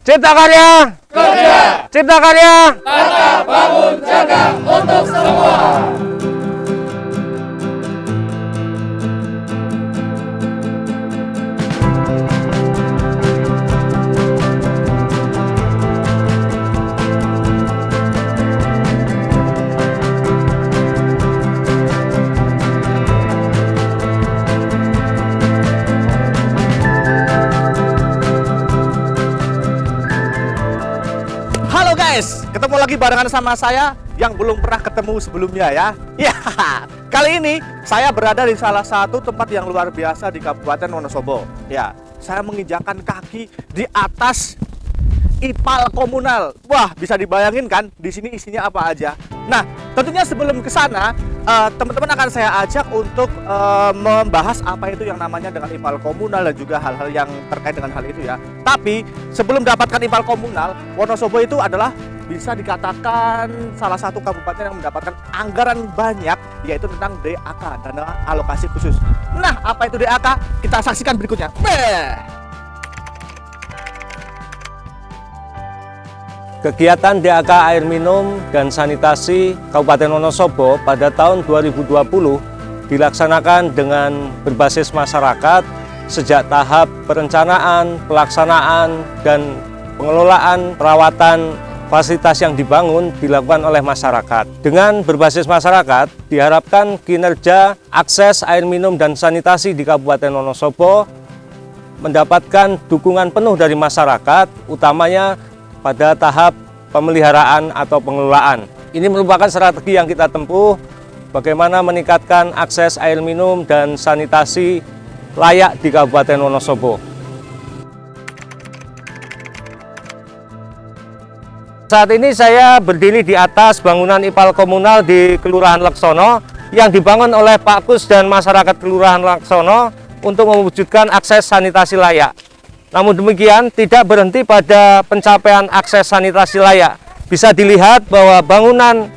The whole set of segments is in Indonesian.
Cipta Karya Kerja, Cipta Karya. tata, bangun, jaga untuk semua. Halo guys, ketemu lagi barengan sama saya yang belum pernah ketemu sebelumnya ya. Ya, kali ini saya berada di salah satu tempat yang luar biasa di Kabupaten Wonosobo. Ya, saya menginjakan kaki di atas IPAL komunal. Wah, bisa dibayangin kan di sini isinya apa aja. Nah, tentunya sebelum ke sana, teman-teman akan saya ajak untuk membahas apa itu yang namanya dengan IPAL komunal dan juga hal-hal yang terkait dengan hal itu ya. Tapi sebelum mendapatkan IPAL komunal, Wonosobo itu adalah bisa dikatakan salah satu kabupaten yang mendapatkan anggaran banyak, yaitu tentang DAK, dana alokasi khusus. Nah, apa itu DAK? Kita saksikan berikutnya. Kegiatan DAK air minum dan sanitasi Kabupaten Wonosobo pada tahun 2020 dilaksanakan dengan berbasis masyarakat sejak tahap perencanaan, pelaksanaan, dan pengelolaan perawatan fasilitas yang dibangun dilakukan oleh masyarakat. Dengan berbasis masyarakat, diharapkan kinerja akses air minum dan sanitasi di Kabupaten Wonosobo mendapatkan dukungan penuh dari masyarakat, utamanya pada tahap pemeliharaan atau pengelolaan. Ini merupakan strategi yang kita tempuh bagaimana meningkatkan akses air minum dan sanitasi layak di Kabupaten Wonosobo. Saat ini saya berdiri di atas bangunan IPAL komunal di Kelurahan Laksono yang dibangun oleh Pak Kus dan masyarakat Kelurahan Laksono untuk mewujudkan akses sanitasi layak. Namun demikian, tidak berhenti pada pencapaian akses sanitasi layak. Bisa dilihat bahwa bangunan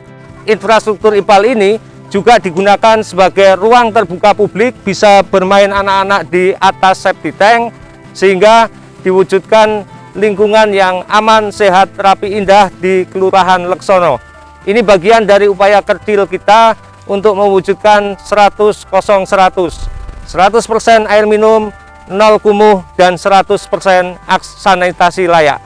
infrastruktur IPAL ini juga digunakan sebagai ruang terbuka publik, bisa bermain anak-anak di atas septic tank, sehingga diwujudkan lingkungan yang aman, sehat, rapi, indah di Kelurahan Laksono. Ini bagian dari upaya kecil kita untuk mewujudkan 100-0-100. 100% air minum, 0 kumuh, dan 100% sanitasi layak.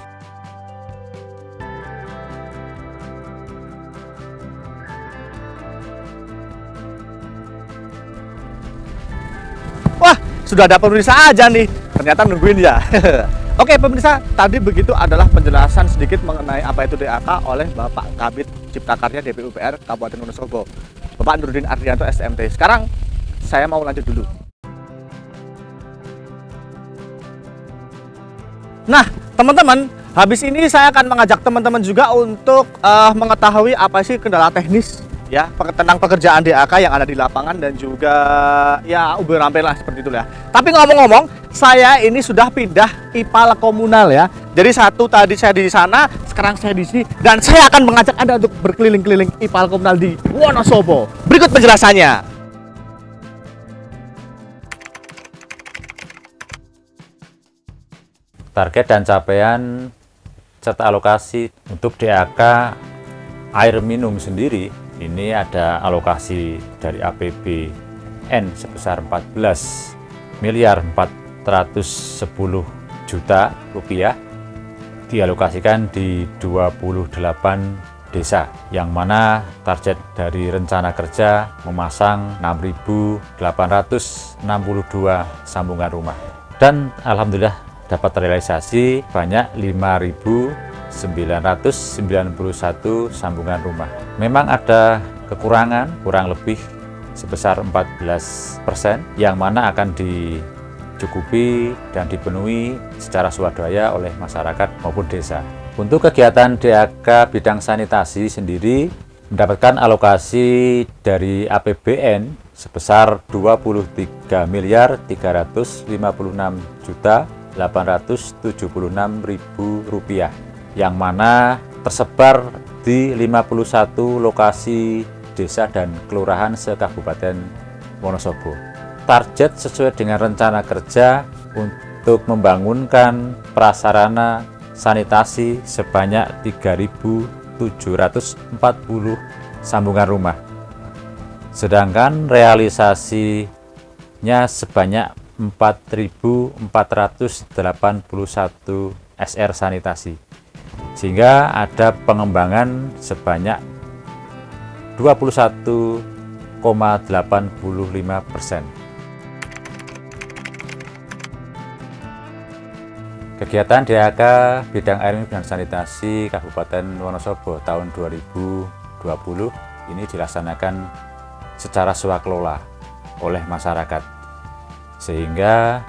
Wah, sudah ada pemirsa aja nih. Ternyata nungguin ya. Oke pemirsa, tadi begitu adalah penjelasan sedikit mengenai apa itu DAK oleh Bapak Kabid Cipta Karya DPUPR Kabupaten Wonosobo, Bapak Nurdin Ardrianto SMT. Sekarang saya mau lanjut dulu. Nah, teman-teman, habis ini saya akan mengajak teman-teman juga untuk mengetahui apa sih kendala teknis ya tentang pekerjaan DAK yang ada di lapangan dan juga ya uber rampel lah seperti itu ya. Tapi ngomong-ngomong, saya ini sudah pindah IPAL komunal ya. Jadi satu tadi saya di sana, sekarang saya di sini dan saya akan mengajak Anda untuk berkeliling-keliling IPAL komunal di Wonosobo. Berikut penjelasannya. Target dan capaian serta alokasi untuk DAK air minum sendiri, ini ada alokasi dari APBN sebesar 14.410 juta rupiah dialokasikan di 28 desa, yang mana target dari rencana kerja memasang 6.862 sambungan rumah, dan alhamdulillah dapat terrealisasi banyak 5.991 sambungan rumah. Memang ada kekurangan kurang lebih sebesar 14%, yang mana akan dicukupi dan dipenuhi secara swadaya oleh masyarakat maupun desa. Untuk kegiatan DAK bidang sanitasi sendiri mendapatkan alokasi dari APBN sebesar 23.356.876.000 rupiah, yang mana tersebar di 51 lokasi desa dan kelurahan se-Kabupaten Wonosobo. Target sesuai dengan rencana kerja untuk membangunkan prasarana sanitasi sebanyak 3.740 sambungan rumah. Sedangkan realisasinya sebanyak 4.481 SR sanitasi. Sehingga ada pengembangan sebanyak 21,85%. Kegiatan DAK bidang air minum dan sanitasi Kabupaten Wonosobo tahun 2020 ini dilaksanakan secara swakelola oleh masyarakat, sehingga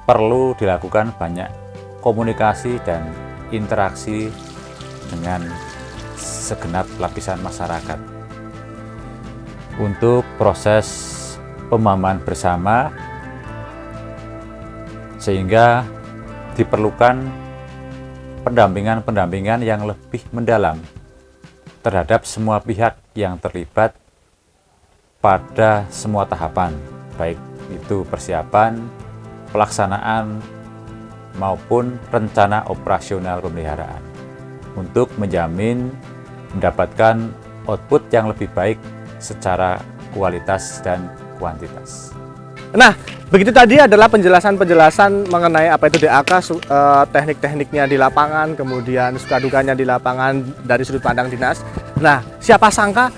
perlu dilakukan banyak komunikasi dan interaksi dengan segenap lapisan masyarakat untuk proses pemahaman bersama, sehingga diperlukan pendampingan yang lebih mendalam terhadap semua pihak yang terlibat pada semua tahapan, baik itu persiapan, pelaksanaan, maupun rencana operasional pemeliharaan, untuk menjamin mendapatkan output yang lebih baik secara kualitas dan kuantitas. Nah, begitu tadi adalah penjelasan-penjelasan mengenai apa itu DAK, teknik-tekniknya di lapangan, kemudian suka dukanya di lapangan dari sudut pandang dinas. Nah, siapa sangka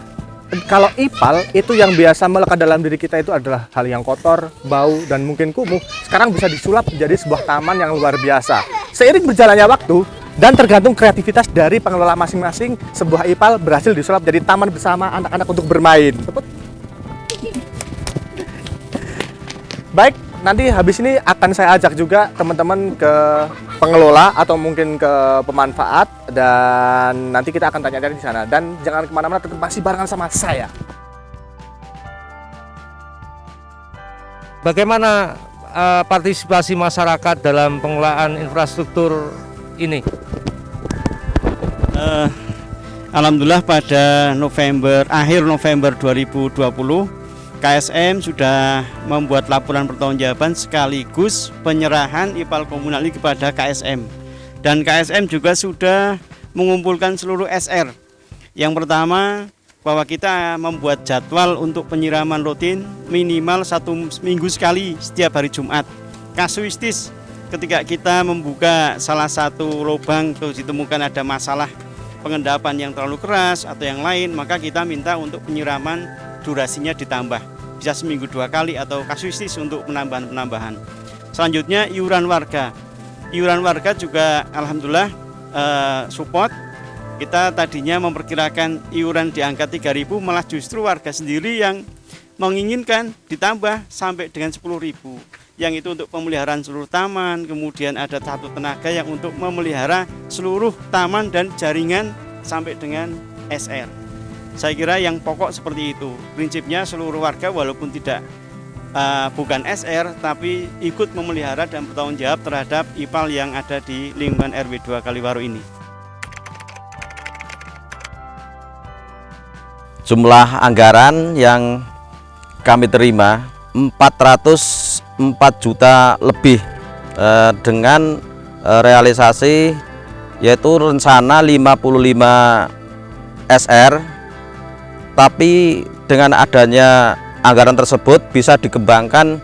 kalau IPAL itu yang biasa melekat dalam diri kita itu adalah hal yang kotor, bau, dan mungkin kumuh, sekarang bisa disulap menjadi sebuah taman yang luar biasa. Seiring berjalannya waktu dan tergantung kreativitas dari pengelola masing-masing, sebuah IPAL berhasil disulap jadi taman bersama anak-anak untuk bermain. Baik, nanti habis ini akan saya ajak juga teman-teman ke pengelola atau mungkin ke pemanfaat, dan nanti kita akan tanya-tanya di sana. Dan jangan kemana-mana, tetap masih barengan sama saya. Bagaimana partisipasi masyarakat dalam pengelolaan infrastruktur ini? Alhamdulillah pada akhir November 2020 KSM sudah membuat laporan pertanggungjawaban sekaligus penyerahan IPAL komunal ini kepada KSM, dan KSM juga sudah mengumpulkan seluruh SR. Yang pertama, bahwa kita membuat jadwal untuk penyiraman rutin minimal 1 minggu sekali setiap hari Jumat. Kasuistis, ketika kita membuka salah satu lubang terus ditemukan ada masalah pengendapan yang terlalu keras atau yang lain, maka kita minta untuk penyiraman durasinya ditambah, bisa seminggu 2 kali atau kasuistis untuk penambahan. Selanjutnya iuran warga juga alhamdulillah support. Kita tadinya memperkirakan iuran di angka 3.000, malah justru warga sendiri yang menginginkan ditambah sampai dengan 10.000. Yang itu untuk pemeliharaan seluruh taman, kemudian ada satu tenaga yang untuk memelihara seluruh taman dan jaringan sampai dengan SR. Saya kira yang pokok seperti itu. Prinsipnya seluruh warga walaupun bukan SR, tapi ikut memelihara dan bertanggung jawab terhadap IPAL yang ada di lingkungan RW 2 Kaliwaru ini. Jumlah anggaran yang kami terima 404 juta lebih, dengan realisasi yaitu rencana 55 SR, tapi dengan adanya anggaran tersebut bisa dikembangkan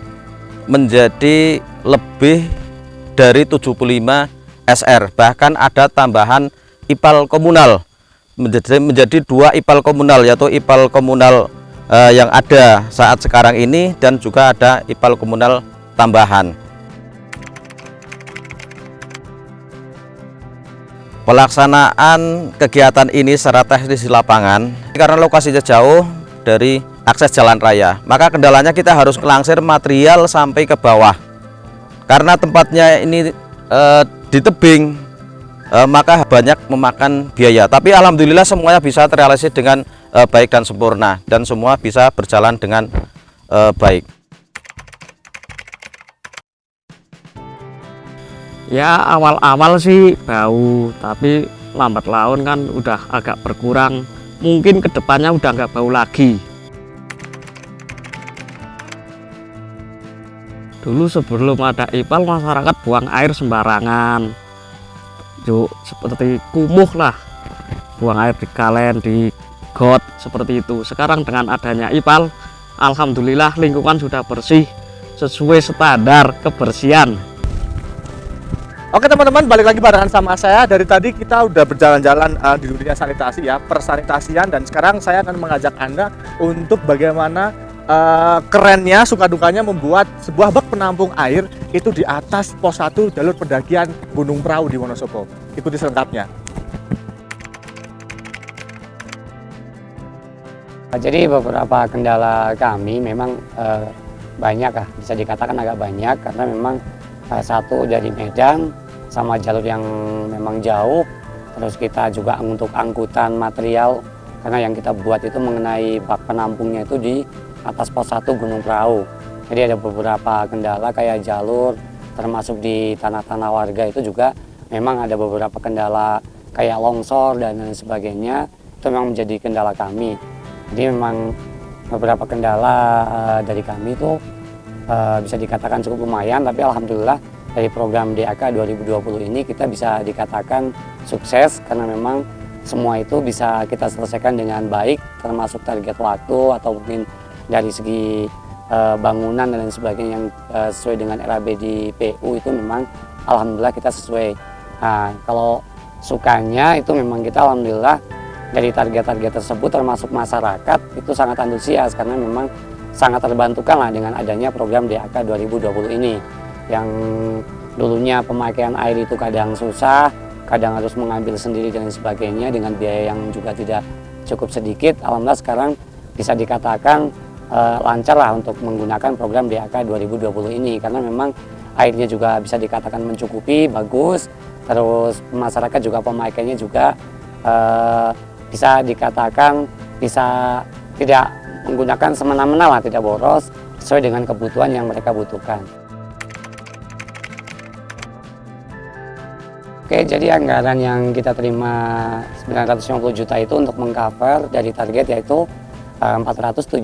menjadi lebih dari 75 SR, bahkan ada tambahan IPAL komunal menjadi 2 IPAL komunal, yaitu IPAL komunal yang ada saat sekarang ini dan juga ada IPAL komunal tambahan. Pelaksanaan kegiatan ini secara teknis di lapangan, karena lokasinya jauh dari akses jalan raya, maka kendalanya kita harus melangsir material sampai ke bawah. Karena tempatnya ini di tebing, maka banyak memakan biaya. Tapi alhamdulillah semuanya bisa terrealisasi dengan baik dan sempurna, dan semua bisa berjalan dengan baik. Ya awal-awal sih bau, tapi lambat laun kan udah agak berkurang. Mungkin kedepannya udah nggak bau lagi. Dulu sebelum ada IPAL, masyarakat buang air sembarangan. waduk seperti kumuh lah, buang air di kalen, di got seperti itu. Sekarang dengan adanya IPAL, alhamdulillah lingkungan sudah bersih sesuai standar kebersihan. Oke teman-teman, balik lagi barengan sama saya. Dari tadi kita udah berjalan-jalan di dunia sanitasi ya, persanitasian, dan sekarang saya akan mengajak Anda untuk bagaimana kerennya, suka dukanya membuat sebuah bak penampung air itu di atas pos 1 jalur pendakian Gunung Prau di Wonosobo. Ikuti selengkapnya. Jadi beberapa kendala kami memang banyak lah, bisa dikatakan agak banyak, karena memang satu dari medan sama jalur yang memang jauh, terus kita juga untuk angkutan material, karena yang kita buat itu mengenai bak penampungnya itu di atas pos 1 Gunung Prau. Jadi ada beberapa kendala kayak jalur, termasuk di tanah-tanah warga itu juga memang ada beberapa kendala kayak longsor dan lain sebagainya, itu memang menjadi kendala kami. Jadi memang beberapa kendala dari kami itu bisa dikatakan cukup lumayan, tapi alhamdulillah dari program DAK 2020 ini kita bisa dikatakan sukses, karena memang semua itu bisa kita selesaikan dengan baik, termasuk target waktu atau mungkin dari segi bangunan dan lain sebagainya yang sesuai dengan RAB di PU itu memang alhamdulillah kita sesuai. Nah, kalau sukanya itu memang kita alhamdulillah dari target-target tersebut, termasuk masyarakat itu sangat antusias, karena memang sangat terbantukan lah dengan adanya program DAK 2020 ini, yang dulunya pemakaian air itu kadang susah, kadang harus mengambil sendiri dan sebagainya dengan biaya yang juga tidak cukup sedikit. Alhamdulillah sekarang bisa dikatakan lancar lah untuk menggunakan program DAK 2020 ini, karena memang airnya juga bisa dikatakan mencukupi, bagus, terus masyarakat juga pemakaiannya juga bisa dikatakan bisa tidak menggunakan semena-mena lah, tidak boros, sesuai dengan kebutuhan yang mereka butuhkan. Oke, jadi anggaran yang kita terima 950 juta itu untuk mengcover dari target yaitu 475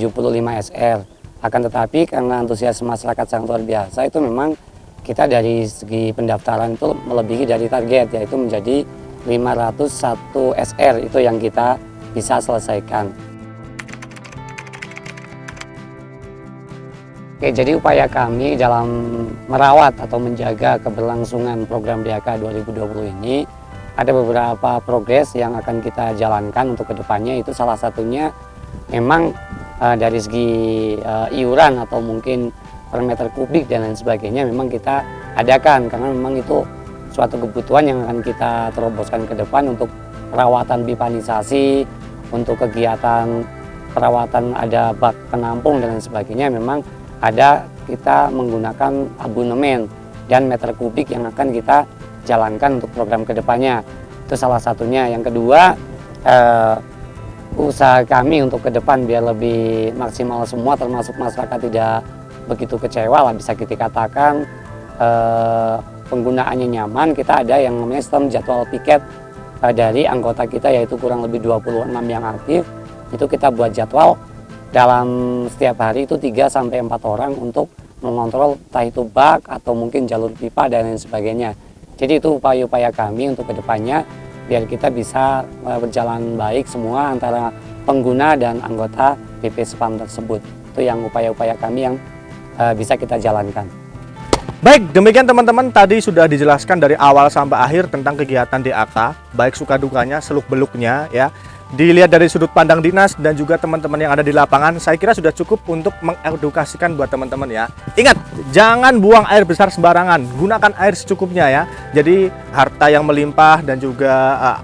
SR. Akan tetapi karena antusias masyarakat sangat luar biasa, itu memang kita dari segi pendaftaran itu melebihi dari target, yaitu menjadi 501 SR itu yang kita bisa selesaikan. Oke, jadi upaya kami dalam merawat atau menjaga keberlangsungan program DAK 2020 ini ada beberapa progres yang akan kita jalankan untuk kedepannya. Itu salah satunya memang dari segi iuran atau mungkin per meter kubik dan lain sebagainya memang kita adakan, karena memang itu suatu kebutuhan yang akan kita teroboskan ke depan untuk perawatan pipanisasi, untuk kegiatan perawatan ada bak penampung dan lain sebagainya. Memang ada kita menggunakan abonemen dan meter kubik yang akan kita jalankan untuk program kedepannya. Itu salah satunya. Yang kedua, usaha kami untuk ke depan biar lebih maksimal semua, termasuk masyarakat tidak begitu kecewa lah, bisa kita katakan penggunaannya nyaman. Kita ada yang namanya sistem jadwal piket dari anggota kita, yaitu kurang lebih 26 yang aktif. Itu kita buat jadwal dalam setiap hari itu 3-4 orang untuk mengontrol entah itu bak atau mungkin jalur pipa dan lain sebagainya. Jadi itu upaya-upaya kami untuk kedepannya biar kita bisa berjalan baik semua antara pengguna dan anggota BP SPAM tersebut. Itu yang upaya-upaya kami yang bisa kita jalankan. Baik, demikian teman-teman, tadi sudah dijelaskan dari awal sampai akhir tentang kegiatan DAK, baik suka dukanya, seluk beluknya ya. Dilihat dari sudut pandang dinas dan juga teman-teman yang ada di lapangan, saya kira sudah cukup untuk mengedukasikan buat teman-teman ya. Ingat, jangan buang air besar sembarangan, gunakan air secukupnya ya. Jadi harta yang melimpah dan juga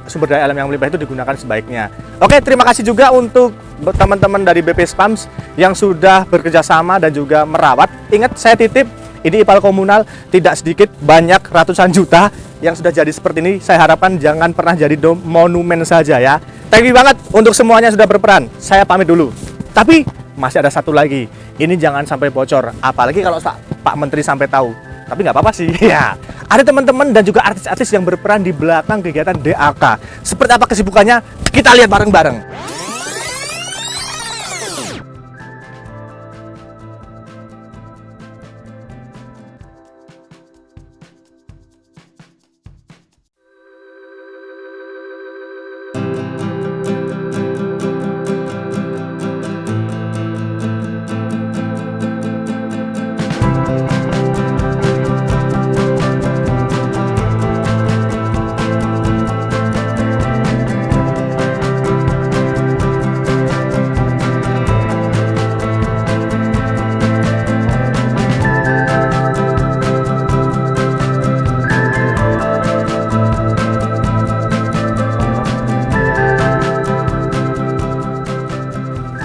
sumber daya alam yang melimpah itu digunakan sebaiknya. Oke, terima kasih juga untuk teman-teman dari BP SPAMS yang sudah bekerja sama dan juga merawat. Ingat, saya titip, ini IPAL komunal tidak sedikit, banyak ratusan juta yang sudah jadi seperti ini. Saya harapkan jangan pernah jadi monumen saja ya. Thank you banget untuk semuanya sudah berperan. Saya pamit dulu. Tapi masih ada satu lagi. Ini jangan sampai bocor. Apalagi kalau Pak Menteri sampai tahu. Tapi nggak apa-apa sih. Ya. Ada teman-teman dan juga artis-artis yang berperan di belakang kegiatan DAK. Seperti apa kesibukannya? Kita lihat bareng-bareng.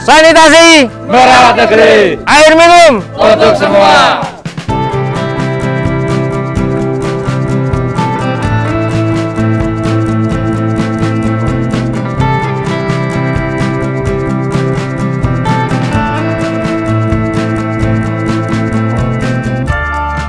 sanitasi, merawat negeri air minum untuk semua.